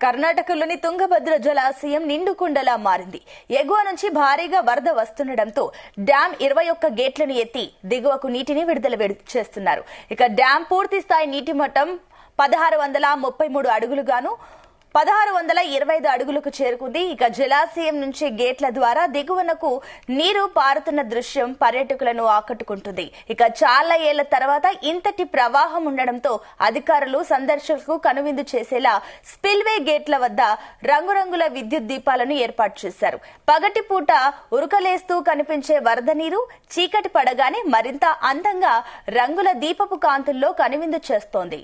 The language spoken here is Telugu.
కర్ణాటకలోని తుంగభద్ర జలాశయం నిండుకుండలా మారింది. ఎగువ నుంచి భారీగా వరద వస్తుండటంతో డ్యాం 21 గేట్లను ఎత్తి దిగువకు నీటిని విడుదల చేస్తున్నారు. ఇక డ్యాం పూర్తి స్థాయి నీటి మట్టం 1633 అడుగులుగాను 1625 అడుగులకు చేరుకుంది. ఇక జలాశయం నుంచి గేట్ల ద్వారా దిగువనకు నీరు పారుతున్న దృశ్యం పర్యాటకులను ఆకట్టుకుంటుంది. ఇక చాలా ఏళ్ల తర్వాత ఇంతటి ప్రవాహం ఉండడంతో అధికారులు సందర్శకులకు కనువిందు చేసేలా స్పిల్వే గేట్ల వద్ద రంగురంగుల విద్యుత్ దీపాలను ఏర్పాటు చేశారు. పగటిపూట ఉరకలేస్తూ కనిపించే వరద నీరు చీకటి పడగానే మరింత అందంగా రంగుల దీపపు కాంతుల్లో కనువిందు చేస్తోంది.